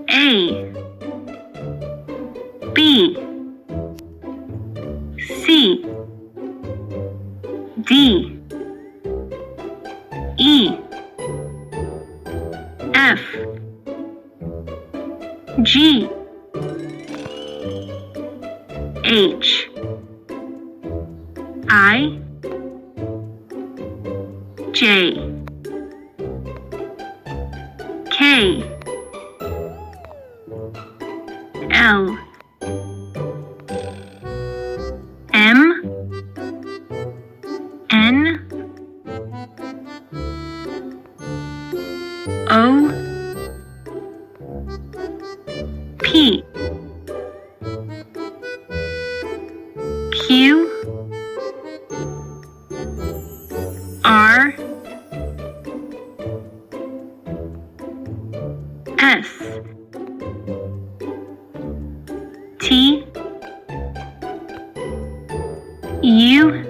A, B, C, D, E, F, G, H, I, J, K, L, M, N, O, P, Q, R, S, T, U,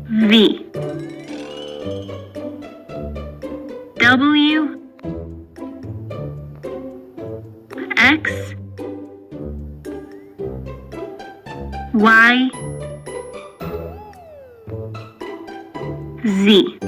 V, W, X, Y, Z.